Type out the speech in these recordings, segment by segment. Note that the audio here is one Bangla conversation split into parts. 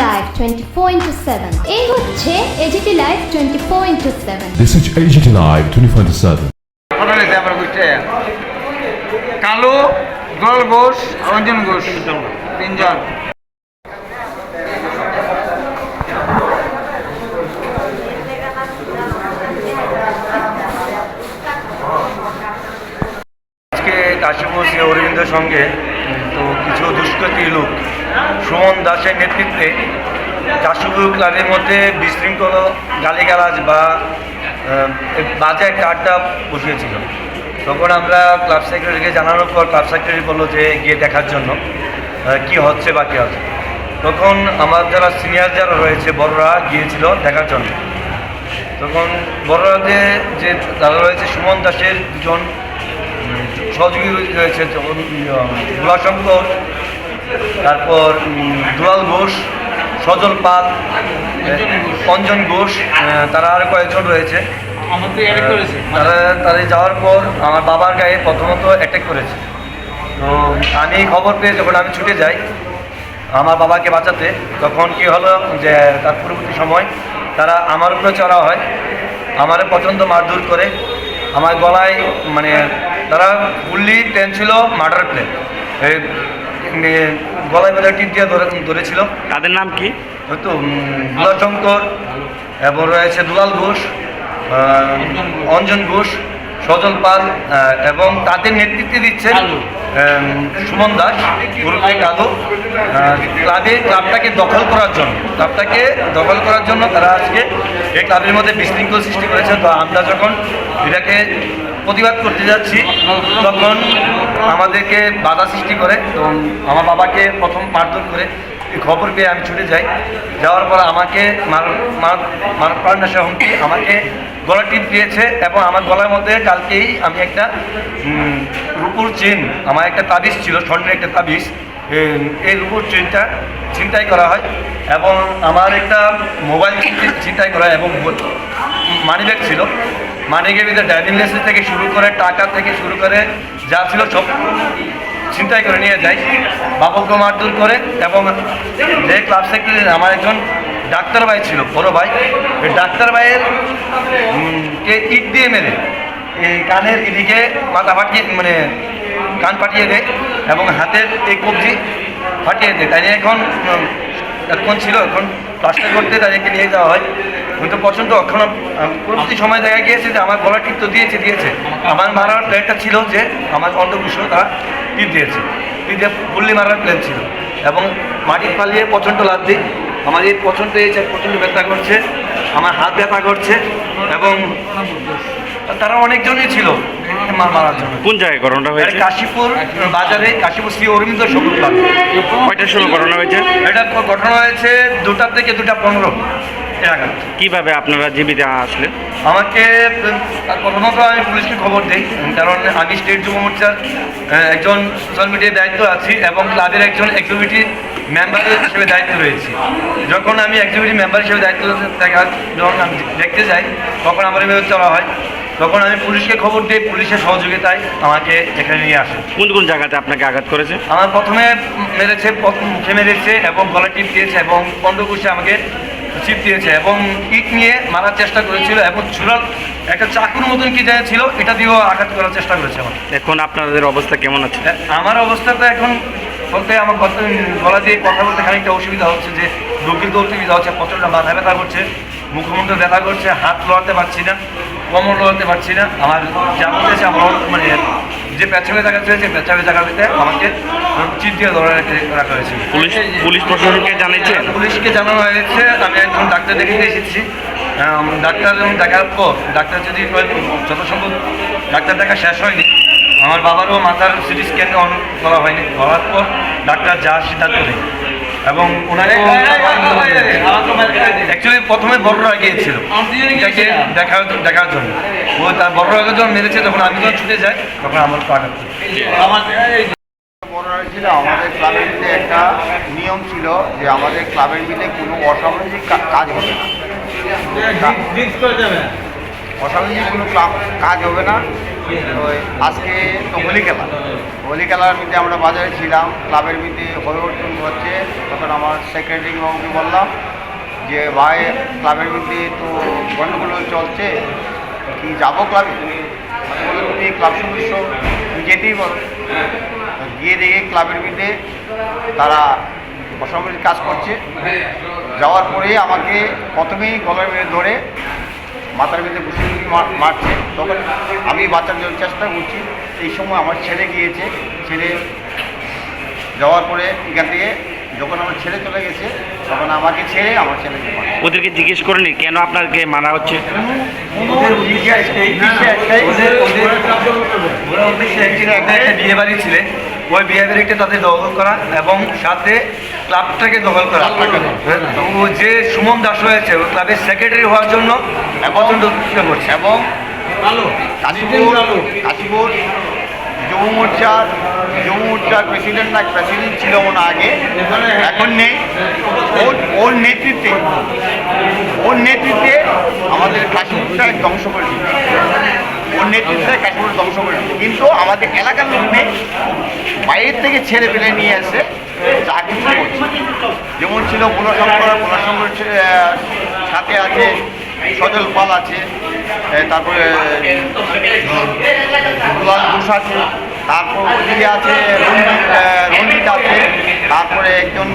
লাইভ 24/7 এই হচ্ছে AGT live 24/7 This is AGT Live 24/7. কালো, দুলাল ঘোষ, অঞ্জন ঘোষ, তিনজন। আজকে কাশীপুর শ্রী অরবিন্দের সঙ্গে তো কিছু দুষ্কৃতী লোক সুমন দাসের নেতৃত্বে কাশীপুর ক্লাবের মধ্যে বিশৃঙ্খল গালিগালাজ বা বাজে একটা আড্ডা বসিয়েছিল। তখন আমরা ক্লাব সেক্রেটারিকে জানানোর পর ক্লাব সেক্রেটারি বললো যে গিয়ে দেখার জন্য কি হচ্ছে বা কী হচ্ছে। তখন আমার যারা সিনিয়র যারা রয়েছে বড়রা গিয়েছিল দেখার জন্য। তখন বড়রাতে যে যারা রয়েছে সুমন দাসের দুজন সহযোগী রয়েছে, যেমন ভোলাশঙ্কর, তারপর দুলাল ঘোষ, সজল পাল, অঞ্জন ঘোষ, তারা আরও কয়েকজন রয়েছে। তারা যাওয়ার পর আমার বাবার গায়ে প্রথমত অ্যাটাক করেছে। তো আমি খবর পেয়ে যখন আমি ছুটে যাই আমার বাবাকে বাঁচাতে, তখন কি হলো যে তার পরবর্তী সময় তারা আমার উপরে চড়া হয়, আমার প্রচণ্ড মারধর করে। আমার গলায় মানে তারা ফুললি প্ল্যান ছিল মার্ডার প্ল্যান, গলায় বোধহয় টিপ দিয়ে ধরেছিল। তাদের নাম কি? হয়তো ভোলাশঙ্কর এবং রয়েছে দুলাল ঘোষ, অঞ্জন ঘোষ, সজল পাল এবং তাদের নেতৃত্বে দিচ্ছে সুমন দাস গ্রুপে কালো। ক্লাবটাকে দখল করার জন্য তারা আজকে এই ক্লাবের মধ্যে বিশৃঙ্খল সৃষ্টি করেছে। তো আমরা যখন এটাকে প্রতিবাদ করতে যাচ্ছি তখন আমাদেরকে বাধা সৃষ্টি করে। তো আমার বাবাকে প্রথম মারধর করে খবর পেয়ে আমি ছুটে যাই। যাওয়ার পর আমাকে প্রাণনাশা হুমকি, আমাকে গলা টিপ দিয়েছে এবং আমার গলার মধ্যে কালকেই আমি একটা রূপুর চেন, আমার একটা তাবিজ ছিল, স্বর্ণের একটা তাবিজ, এই রূপুর চেনটা ছিনতাই করা হয় এবং আমার একটা মোবাইল ছিনতাই করা হয় এবং মানিব্যাগ ছিল। মানিব্যাগের ভিতরে ড্রাইভিং লাইসেন্স থেকে শুরু করে টাকা থেকে শুরু করে যা ছিল সব ছিনতাই করে নিয়ে যায়। বাবুকে মারধর করে এবং যে ক্লাব সেক্রেটারি আমার একজন ডাক্তার ভাই ছিল, বড় ভাই, ওই ডাক্তার ভাইয়ের কে ইট দিয়ে মেরে এই কানের এদিকে মাথা ফাটিয়ে মানে কান ফাটিয়ে দেয় এবং হাতের এই কবজি ফাটিয়ে দেয়। তাই এখন ছিল, এখন প্লাস্টার করতে তাদেরকে নিয়ে যাওয়া হয়। কিন্তু প্রচণ্ড অক্ষণ পরবর্তী সময় দেখা গিয়েছে যে আমার গলা টিপ তো দিয়েছে। আমার মারার প্ল্যানটা ছিল যে আমার অন্ধকুষ্ঠ তারা টিপ দিয়েছে, টিপ দিয়ে ফুল্লি মারার প্ল্যান ছিল এবং মাটির পালিয়ে প্রচণ্ড লাভ দিই। আমার এই প্রচণ্ড ব্যথা করছে, আমার হাত ব্যথা করছে এবং তারা অনেকজনই ছিল মারার জন্য। কোন জায়গায় ঘটনাটা হয়েছে? কাশীপুর বাজারে, কাশীপুর শ্রী অরবিন্দ সবুজ ক্লাব। কয়টার সময় ঘটনা হয়েছে? এটা ঘটনা হয়েছে 2টা থেকে 2:15 এর আগে। কীভাবে আপনারা জীবিত আসলে? আমাকে প্রথমত আমি পুলিশকে খবর দিই, কারণ আমি স্টেট যুব মোর্চার একজন সোশ্যাল মিডিয়ার দায়িত্ব আছি এবং ক্লাবের একজন এক্সিকিউটিভ মেম্বার হিসেবে দায়িত্ব রয়েছি। যখন আমি এক্সিকিউটিভ মেম্বার হিসেবে দায়িত্ব যখন আমি দেখতে যাই তখন আমার এভাবে চলা হয়। তখন আমি পুলিশকে খবর দিই, পুলিশের সহযোগিতায় আমাকে এখানে নিয়ে আসে। কোন কোন জায়গাতে আপনাকে আঘাত করেছে? আমার প্রথমে মেরেছে, মুখে মেরেছে এবং গলা টিপ দিয়েছে এবং অন্ধকুষ্ঠে আমাকে চিপ দিয়েছে এবং ইট নিয়ে মারার চেষ্টা করেছিল এবং ছুরাল একটা চাকুর মতন কি যায় ছিল, এটা দিয়েও আঘাত করার চেষ্টা করেছে আমার। এখন আপনাদের অবস্থা কেমন আছে? আমার অবস্থাটা এখন বলতে আমার গলা দিয়ে কথা বলতে খানিকটা অসুবিধা হচ্ছে, যে রোগীর অসুবিধা হচ্ছে, প্রচণ্ড মাথা ব্যথা করছে, মুখমুখে ব্যথা করছে, হাত লড়াতে পারছি না, কোমর লড়াতে পারছি না। আমার যা বলতেছে আমার মানে যে পেছাবে জায়গা হয়েছে পেছাবে জায়গাতে আমাকে চিপ দিয়ে ধরে রাখা হয়েছে। পুলিশ প্রশাসনকে জানিয়েছে? পুলিশকে জানানো হয়েছে। আমি একজন ডাক্তার দেখে এসেছি। ডাক্তার দেখার পর ডাক্তার যদি যত সম্ভব ডাক্তার দেখা শেষ হয়নি, আমার বাবারও মাথার সিটি স্ক্যান অন করা হয়নি, করার পর ডাক্তার যা সিদ্ধান্ত নেই এবং ওনাকে অ্যাকচুয়ালি প্রথমে বড়রা গিয়েছিল এটাকে দেখার জন্য। ও তার বড়রা যখন মেরেছে তখন আমি যখন ছুটে যাই তখন আমার তো আঘাত ছিল। আমাদের ক্লাবের মিলে একটা নিয়ম ছিল যে আমাদের ক্লাবের মিলে কোনো অসামাজিক কাজ হবে না, অসামাজিক কোনো কাজ হবে না। ওই আজকে তো হোলি খেলার মধ্যে আমরা বাজারে ছিলাম, ক্লাবের মধ্যে হয়ে হচ্ছে। তখন আমার সেক্রেটারি বাবুকে বললাম যে ভাই ক্লাবের মধ্যে তো গণ্ডগোল চলছে, কি যাবো ক্লাবে? বলে তুমি ক্লাব সদস্য, তুমি যেতেই পারো। গিয়ে দেখে ক্লাবের মধ্যে তারা অসামাজিক কাজ করছে। যাওয়ার পরে আমাকে প্রথমেই গলার মেরে ধরে মাথার মধ্যে ঘুষি মারছে। তখন আমি বাঁচার জন্য চেষ্টা করছি। এই সময় আমার ছেলে গিয়েছে, ছেলে যাওয়ার পরে এখান থেকে যখন আমার ছেলে চলে গেছে তখন আমাকে ছেড়ে আমার ছেলেকে মারছে। ওদেরকে জিজ্ঞেস করেনি কেন আপনাকে মারা হচ্ছে? একটা বিয়ে বাড়ি ছিল, ওই বিয়ে বাড়িটা তাদের দখল করা এবং সাথে ক্লাবটাকে দখল করা। ও যে সুমন দাস রয়েছে ওই ক্লাবের সেক্রেটারি হওয়ার জন্য প্রচণ্ড চেষ্টা করছে। এবং কাশীপুর যুব মোর্চার প্রেসিডেন্ট ছিল না আগে, এখন নেই। ওর নেতৃত্বে আমাদের কাশীপুরটা ধ্বংস করে দিচ্ছে। ওর নেতৃত্বে কাশীপুর ধ্বংস করে দিচ্ছে। কিন্তু আমাদের এলাকার লোক নেই, বাইরের থেকে ছেলে পেলে নিয়ে আসে চা কিছু করছে। যেমন ছিল পোলাশঙ্কর সাথে আছে সজল পাল আছে, তারপরে দুলাল ঘোষ আছে, তারপর ওদিকে আছে রঞ্জিত আছে, তারপরে একজন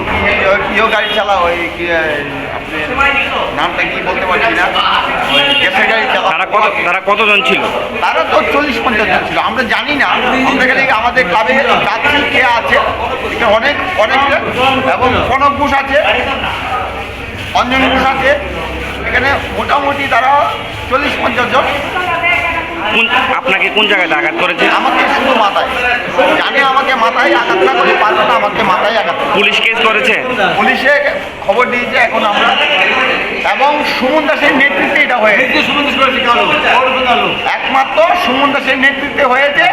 ইয়ে গাড়ি চালা, ওই আপনার নামটা কি বলতে পারছি না, ওই গ্যাসের গাড়ি চালা। তারা কতজন ছিল? তারা তো 40-50 জন ছিল, আমরা জানি না। আমরা এখানে আমাদের ক্লাবে যাচ্ছি কে আছে, অনেক এবং কনক ঘোষ আছে, অঞ্জন ঘোষ আছে। এখানে মোটামুটি তারা 40-50 জন। আপনাকে কোন জায়গায় আঘাত করেছে? আমাকে শুধু মাথায়, জানে আমাকে মাথায় আঘাত না করে পারবে না, আমাকে মাথায় আঘাত। পুলিশ কেস করেছে? পুলিশে খবর দিয়েছে এখন আমরা, এবং সুমন দাসের নেতৃত্বে এটা হয়েছে। একমাত্র সুমন দাসের নেতৃত্বে হয়েছে।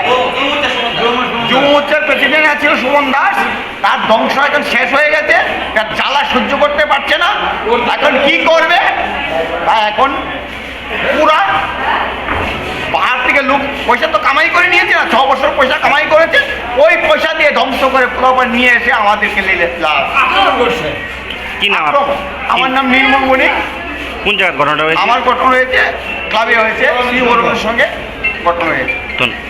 যুব মোর্চার প্রেসিডেন্ট ছিল সুমন দাস, তার ধ্বংস এখন শেষ হয়ে গেছে, তার জ্বালা সহ্য করতে পারছে না। এখন কি করবে? এখন পুরা পাহাড় থেকে লোক পয়সা তো কামাই করে নিয়েছে না, 6 বছর পয়সা কামাই করেছে, ওই পয়সা দিয়ে ধ্বংস করে পুরো নিয়ে এসে আমাদেরকে কি নাম? আমার নাম নির্মল বণিক। কোন জায়গায় ঘটনাটা হয়েছে? আমার ঘটনা হয়েছে ক্লাবে হয়েছে, শ্রী অরুণের সঙ্গে ঘটনা হয়েছে। ধন্যবাদ।